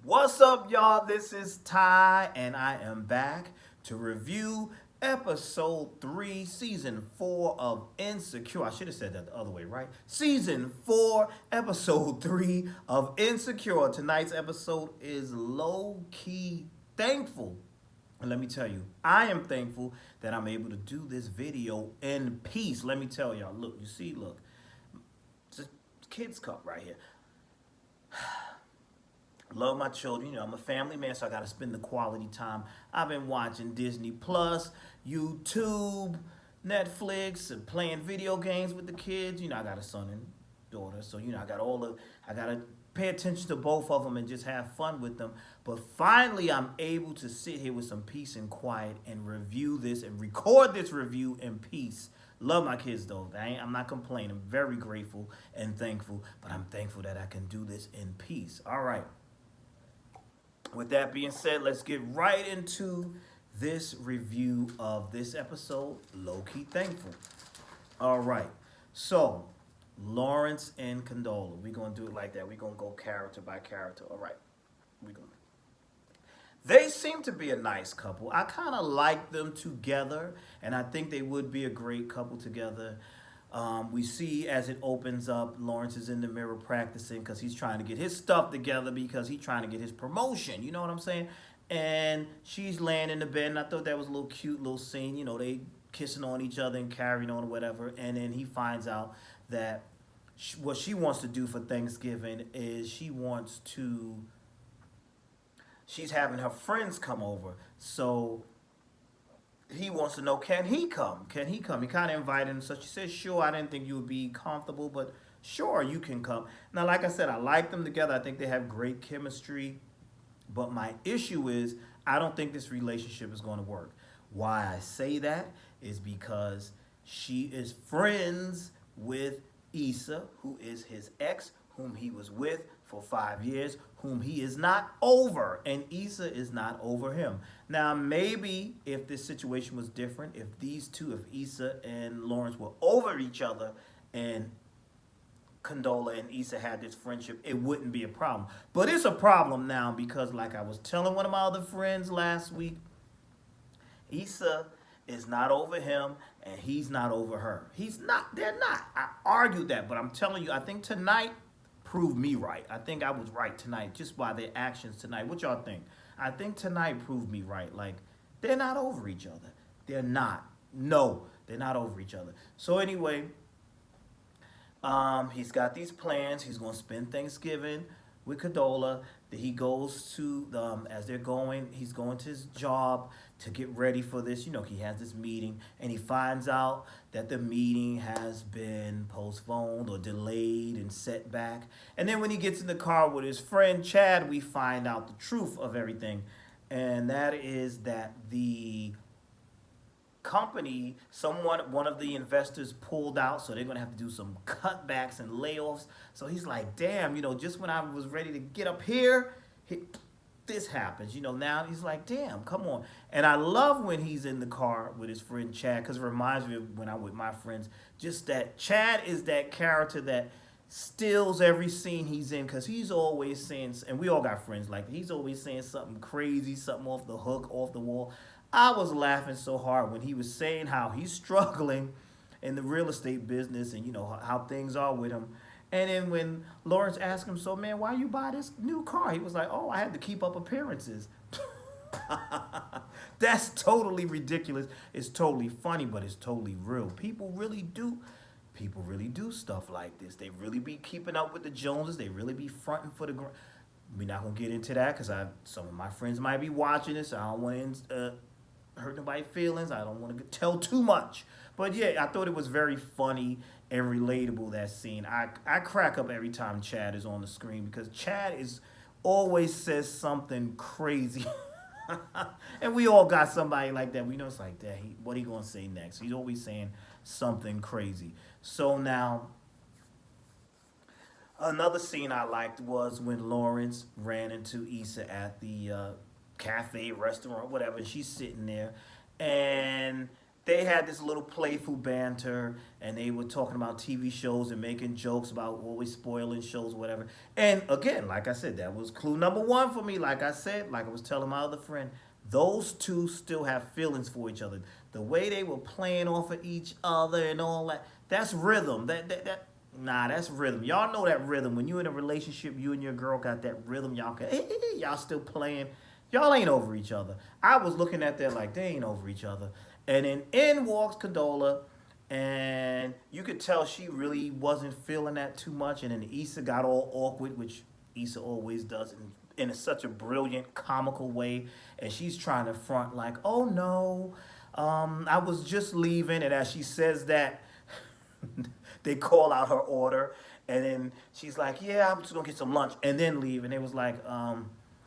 What's up, y'all? This is Ty, and I am back to review episode 3, season 4 of Insecure. I should have said that the other way, right? Season 4, episode 3 of Insecure. Tonight's episode is Low Key Thankful. And let me tell you, I am thankful that I'm able to do this video in peace. Let me tell y'all, look, you see, look, it's a kid's cup right here. Love my children. I'm a family man, so I got to spend the quality time. I've been watching Disney Plus, YouTube, Netflix, and playing video games with the kids. I got a son and daughter, so I got to pay attention to both of them and just have fun with them. But finally, I'm able to sit here with some peace and quiet and review this and record this review in peace. Love my kids though. I'm not complaining. I'm very grateful and thankful, but I'm thankful that I can do this in peace. All right. With that being said, let's get right into this review of this episode, Low-Key Thankful. All right, so Lawrence and Condola. We're going to do it like that. We're going to go character by character. All right, we're going to. They seem to be a nice couple. I kind of like them together, and I think they would be a great couple together. We see as it opens up, Lawrence is in the mirror practicing because he's trying to get his stuff together because he's trying to get his promotion. You know what I'm saying? And she's laying in the bed, and I thought that was a little cute little scene. They kissing on each other and carrying on or whatever. And then he finds out that what she wants to do for Thanksgiving is she's having her friends come over. So he wants to know, can he come? Can he come? He kind of invited him. So she says, sure, I didn't think you would be comfortable, but sure, you can come. Now, like I said, I like them together. I think they have great chemistry. But my issue is, I don't think this relationship is going to work. Why I say that is because she is friends with Issa, who is his ex, whom he was with for 5 years, whom he is not over, and Issa is not over him. Now, maybe if this situation was different, if these two, if Issa and Lawrence were over each other, and Condola and Issa had this friendship, it wouldn't be a problem. But it's a problem now because, like I was telling one of my other friends last week, Issa is not over him and he's not over her. He's not. They're not. I argued that, but I'm telling you, I think tonight proved me right. I think I was right tonight just by their actions tonight. What y'all think? I think tonight proved me right. Like, they're not over each other. They're not. No, they're not over each other. So anyway, he's got these plans. He's going to spend Thanksgiving with Condola. He goes to, as they're going, he's going to his job to get ready for this. He has this meeting, and he finds out that the meeting has been postponed or delayed and set back. And then when he gets in the car with his friend Chad, we find out the truth of everything. And that is that the company, one of the investors pulled out, so they're gonna have to do some cutbacks and layoffs. So he's like, damn, just when I was ready to get up here, this happens. Now he's like, damn, come on. And I love when he's in the car with his friend Chad, because it reminds me of when I'm with my friends. Just that Chad is that character that steals every scene he's in, because he's always saying, and we all got friends like that, he's always saying something crazy, something off the hook, off the wall. I was laughing so hard when he was saying how he's struggling in the real estate business and how things are with him. And then when Lawrence asked him, so man, why you buy this new car? He was like, oh, I had to keep up appearances. That's totally ridiculous. It's totally funny, but it's totally real. People really do stuff like this. They really be keeping up with the Joneses. They really be fronting for the we're not gonna get into that because some of my friends might be watching this. I don't want to hurt nobody's feelings. I don't want to tell too much. But yeah, I thought it was very funny and relatable, that scene. I crack up every time Chad is on the screen because Chad is always says something crazy. And we all got somebody like that. We know it's like that. What he gonna say next? He's always saying something crazy. So now, another scene I liked was when Lawrence ran into Issa at the cafe, restaurant, whatever. And she's sitting there, and they had this little playful banter, and they were talking about TV shows and making jokes about always spoiling shows, whatever. And again, like I said, that was clue number one for me. Like I said, like I was telling my other friend, those two still have feelings for each other. The way they were playing off of each other and all that, that's rhythm. Nah, that's rhythm. Y'all know that rhythm. When you in a relationship, you and your girl got that rhythm. Y'all can, y'all still playing. Y'all ain't over each other. I was looking at that like they ain't over each other. And then in walks Condola, and you could tell she really wasn't feeling that too much. And then Issa got all awkward, which Issa always does, in such a brilliant, comical way. And she's trying to front like, oh no, I was just leaving. And as she says that, they call out her order. And then she's like, yeah, I'm just gonna get some lunch and then leave. And it was like,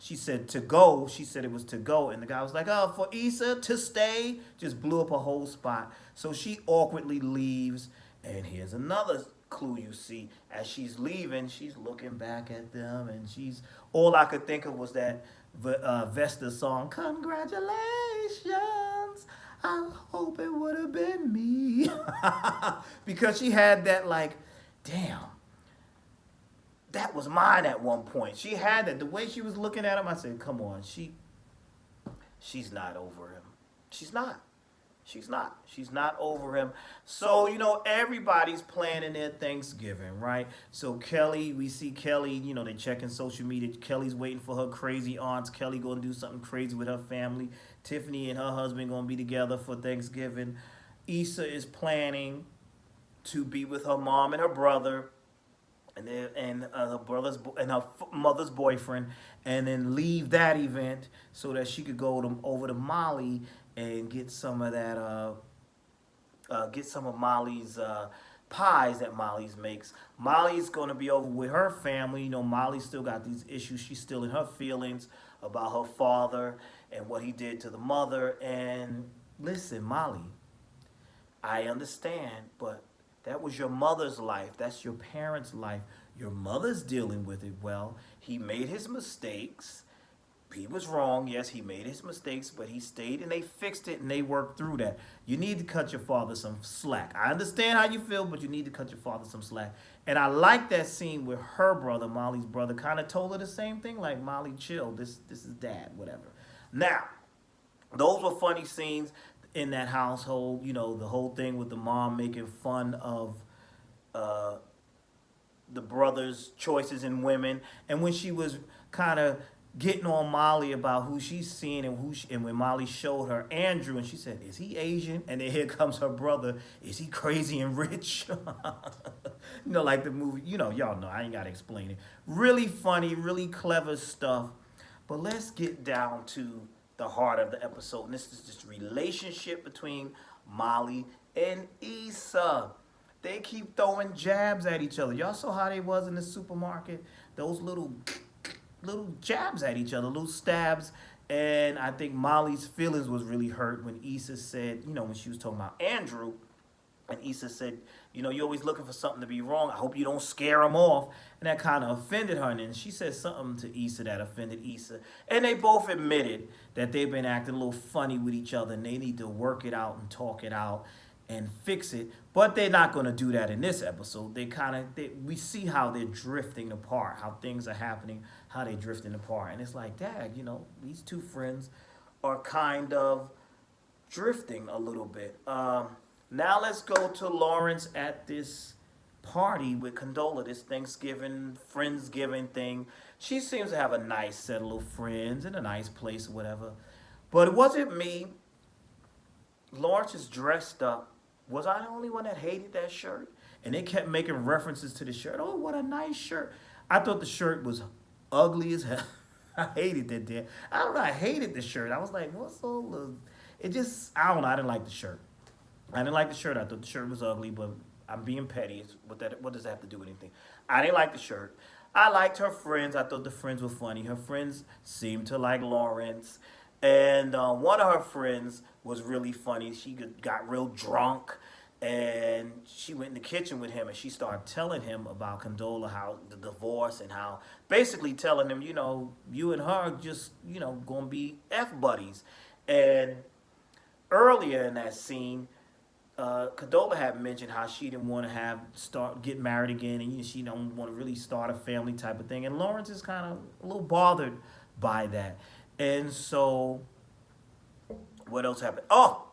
she said to go. She said it was to go. And the guy was like, oh, for Issa to stay. Just blew up a whole spot. So she awkwardly leaves. And here's another clue you see. As she's leaving, she's looking back at them. And she's, all I could think of was that Vesta song, congratulations. I hope it would have been me. Because she had that like, damn. That was mine at one point. She had that. The way she was looking at him, I said, come on, she's not over him. She's not. She's not. She's not over him. So, everybody's planning their Thanksgiving, right? So Kelly, we see Kelly, they checking social media. Kelly's waiting for her crazy aunts. Kelly going to do something crazy with her family. Tiffany and her husband going to be together for Thanksgiving. Issa is planning to be with her mom and her brother. And her brother's and her mother's boyfriend, and then leave that event so that she could go over to Molly and get some of that, get some of Molly's pies that Molly's makes. Molly's gonna be over with her family. Molly still got these issues. She's still in her feelings about her father and what he did to the mother. And listen, Molly, I understand, but that was your mother's life. That's your parents' life. Your mother's dealing with it well. He made his mistakes. He was wrong. Yes, he made his mistakes, but he stayed and they fixed it and they worked through that. You need to cut your father some slack. I understand how you feel, but you need to cut your father some slack. And I like that scene where her brother, Molly's brother, kind of told her the same thing, like, Molly, chill. This is dad, whatever. Now, those were funny scenes in that household. The whole thing with the mom making fun of the brother's choices in women, and when she was kind of getting on Molly about who she's seeing and when Molly showed her Andrew, and she said, is he Asian? And then here comes her brother, is he crazy and rich? Like the movie, y'all know, I ain't gotta explain it. Really funny, really clever stuff. But let's get down to the heart of the episode. And this is this relationship between Molly and Issa. They keep throwing jabs at each other. Y'all saw how they was in the supermarket? Those little jabs at each other, little stabs. And I think Molly's feelings was really hurt when Issa said, when she was talking about Andrew, and Issa said, you're always looking for something to be wrong. I hope you don't scare him off. And that kind of offended her. And then she said something to Issa that offended Issa. And they both admitted that they've been acting a little funny with each other and they need to work it out and talk it out and fix it. But they're not going to do that in this episode. We see how they're drifting apart, how things are happening, how they're drifting apart. And it's like, dad, these two friends are kind of drifting a little bit. Now let's go to Lawrence at this party with Condola, this Thanksgiving, Friendsgiving thing. She seems to have a nice set of little friends in a nice place or whatever. But it wasn't me. Lawrence is dressed up. Was I the only one that hated that shirt? And they kept making references to the shirt. Oh, what a nice shirt. I thought the shirt was ugly as hell. I hated that damn. I don't know, I hated the shirt. I was like, what's all the... It just, I don't know, I didn't like the shirt. I didn't like the shirt. I thought the shirt was ugly, but I'm being petty. What does that have to do with anything? I didn't like the shirt. I liked her friends. I thought the friends were funny. Her friends seemed to like Lawrence. And one of her friends was really funny. She got real drunk. And she went in the kitchen with him and she started telling him about Condola, how the divorce and how basically telling him, you and her just, going to be F buddies. And earlier in that scene, Condola had mentioned how she didn't want to get married again, and she don't want to really start a family type of thing. And Lawrence is kind of a little bothered by that. And so, what else happened? Oh,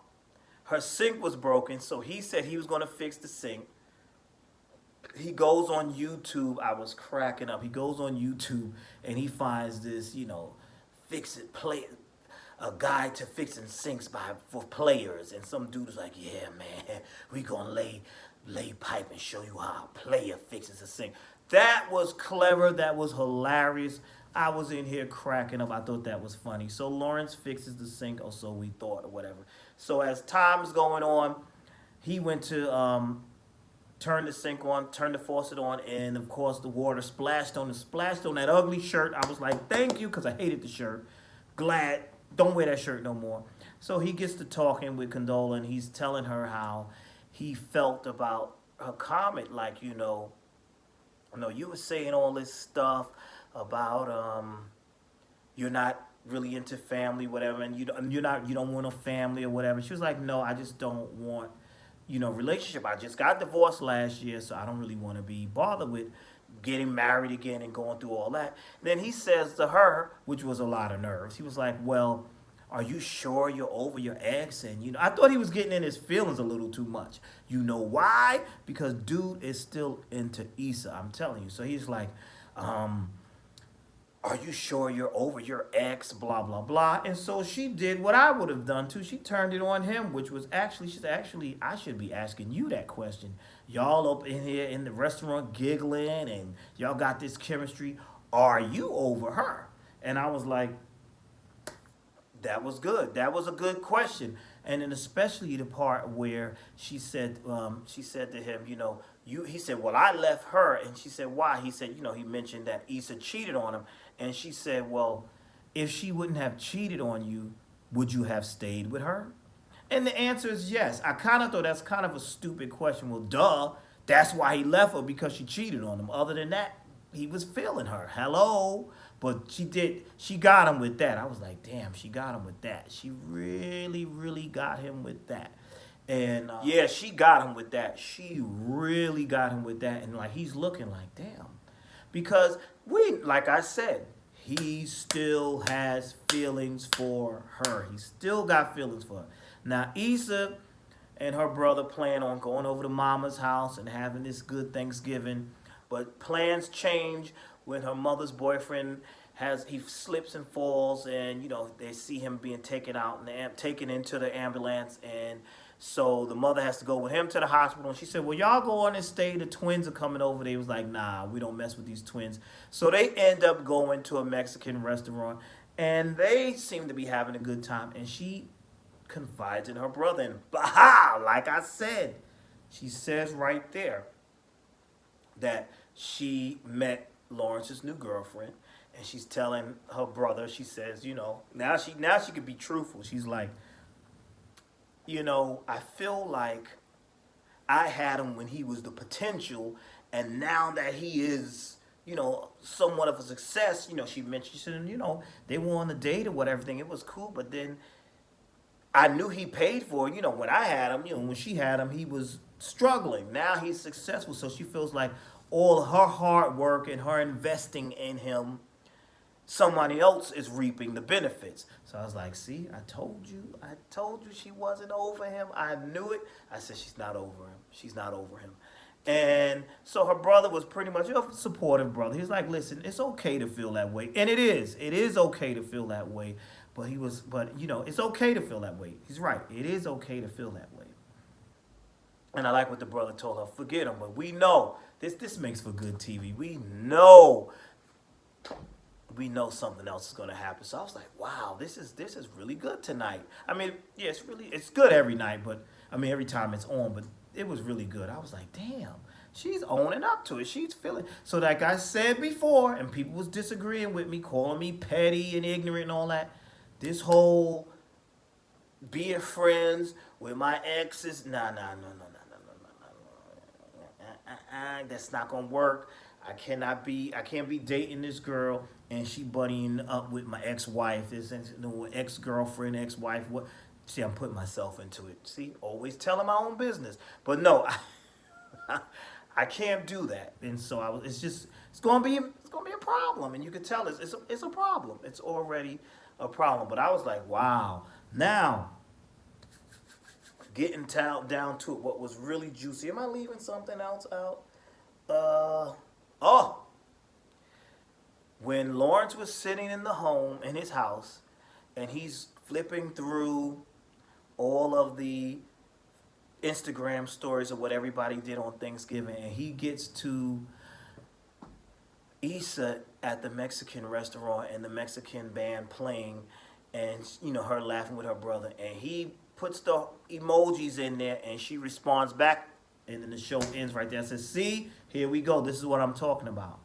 her sink was broken, so he said he was going to fix the sink. He goes on YouTube. I was cracking up. He goes on YouTube and he finds this, fix it play a guide to fixing sinks for players. And some dude was like, "Yeah, man, we gonna lay pipe and show you how a player fixes a sink." That was clever. That was hilarious. I was in here cracking up. I thought that was funny. So Lawrence fixes the sink, or so we thought, or whatever. So as time's going on, he went to turn the sink on, turn the faucet on, and of course the water splashed on that ugly shirt. I was like, thank you, because I hated the shirt. Glad, don't wear that shirt no more. So he gets to talking with Condola, and he's telling her how he felt about her comment, like, you were saying all this stuff about you're not really into family, whatever, and you don't want a family or whatever. She was like, no, I just don't want relationship. I just got divorced last year, so I don't really want to be bothered with getting married again and going through all that. Then he says to her, which was a lot of nerves, he was like, well, are you sure you're over your ex? And, I thought he was getting in his feelings a little too much. You know why? Because dude is still into Issa, I'm telling you. So he's like, are you sure you're over your ex, blah, blah, blah. And so she did what I would have done too. She turned it on him, which was actually, I should be asking you that question. Y'all up in here in the restaurant giggling and y'all got this chemistry. Are you over her? And I was like, that was good. That was a good question. And then especially the part where she said to him, he said, well, I left her. And she said, why? He said, he mentioned that Issa cheated on him. And she said, well, if she wouldn't have cheated on you, would you have stayed with her? And the answer is yes. I kind of thought that's kind of a stupid question. Well, duh. That's why he left her, because she cheated on him. Other than that, he was feeling her. Hello. But she got him with that. I was like, damn, she got him with that. She really, really got him with that. And yeah, she got him with that. She really got him with that. And like, he's looking like, damn. Because like I said, he still has feelings for her. He still got feelings for her. Now, Issa and her brother plan on going over to Mama's house and having this good Thanksgiving. But plans change when her mother's boyfriend he slips and falls, and they see him being taken out and taken into the ambulance, and so the mother has to go with him to the hospital. And she said, well, y'all go on and stay. The twins are coming over. They was like, nah, we don't mess with these twins. So they end up going to a Mexican restaurant, and they seem to be having a good time. And she confides in her brother, and bah, like I said, she says right there that she met Lawrence's new girlfriend, and she's telling her brother, she says, now she could be truthful. She's like, I feel like I had him when he was the potential, and now that he is, somewhat of a success, she mentioned, she said, they were on a date or whatever, everything, it was cool, but then I knew he paid for it, when I had him, when she had him, he was struggling. Now he's successful, so she feels like all her hard work and her investing in him, somebody else is reaping the benefits. So I was like, see, I told you she wasn't over him. I knew it. I said, she's not over him. She's not over him. And so her brother was pretty much a supportive brother. He's like, listen, it's okay to feel that way. And it is. It is okay to feel that way. But it's okay to feel that way. He's right. It is okay to feel that way. And I like what the brother told her. Forget him, but we know this makes for good TV. We know something else is going to happen. So I was like, wow, this is really good tonight. I mean, yeah, it's good every night, but every time it's on, but it was really good. I was like, damn, she's owning up to it. She's feeling. So like I said before, and people was disagreeing with me, calling me petty and ignorant and all that. This whole being friends with my exes, no. That's not gonna work. I can't be dating this girl and she buddying up with my ex-wife, this ex-girlfriend, ex-wife. What? See, I'm putting myself into it. See, always telling my own business. But no, I can't do that. And so it's gonna be a problem. And you can tell it's a problem. It's already a problem. But I was like, wow. Now, getting down to it, what was really juicy. Am I leaving something else out? Oh, when Lawrence was sitting in the home in his house, and he's flipping through all of the Instagram stories of what everybody did on Thanksgiving, and he gets to Issa at the Mexican restaurant and the Mexican band playing, and her laughing with her brother, and he puts the emojis in there, and she responds back, and then the show ends right there. I says, "See, here we go. This is what I'm talking about.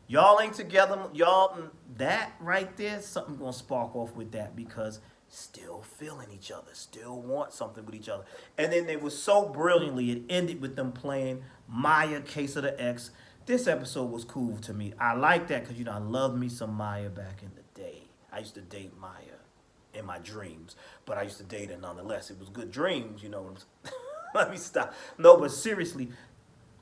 Y'all ain't together. Y'all that right there. Something gonna spark off with that because." Still feeling each other, still want something with each other. And then they were so brilliantly, it ended with them playing Maya, Case of the X. This episode was cool to me. I like that because, I loved me some Maya back in the day. I used to date Maya in my dreams, but I used to date her nonetheless. It was good dreams, Let me stop. No, but seriously,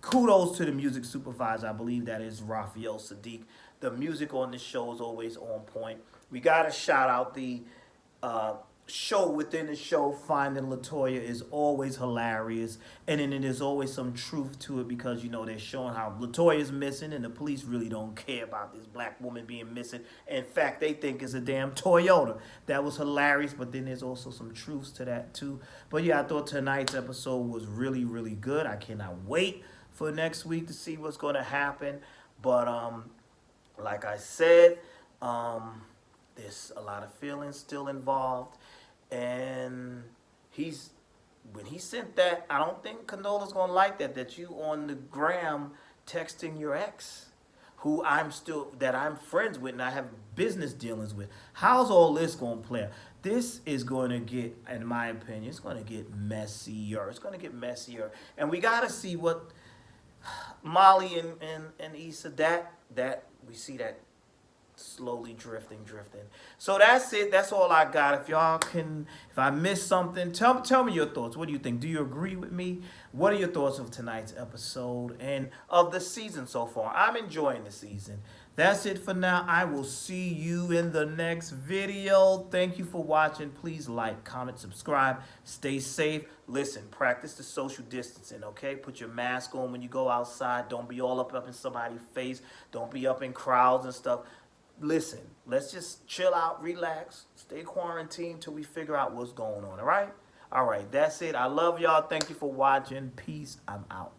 kudos to the music supervisor. I believe that is Raphael Sadiq. The music on this show is always on point. We got to shout out the show within the show. Finding Latoya is always hilarious, and then there's always some truth to it because they're showing how Latoya is missing and the police really don't care about this black woman being missing. In fact, they think it's a damn Toyota. That was hilarious, but then there's also some truths to that too. But yeah, I thought tonight's episode was really, really good. I cannot wait for next week to see what's going to happen. But like I said, there's a lot of feelings still involved, and when he sent that, I don't think Condola's gonna like that you on the gram texting your ex, who I'm friends with and I have business dealings with. How's all this gonna play out? This is going to get, in my opinion, it's going to get messier. It's going to get messier, and we gotta see what Molly and Issa that we see that slowly drifting. So that's it. That's all I got. If I missed something, tell me your thoughts. What do you think? Do you agree with me? What are your thoughts of tonight's episode and of the season so far? I'm enjoying the season. That's it for now. I will see you in the next video. Thank you for watching. Please like, comment, subscribe. Stay safe. Listen, practice the social distancing, okay? Put your mask on when you go outside. Don't be all up in somebody's face. Don't be up in crowds and stuff. Listen, let's just chill out, relax, stay quarantined till we figure out what's going on, all right? All right, that's it. I love y'all. Thank you for watching. Peace. I'm out.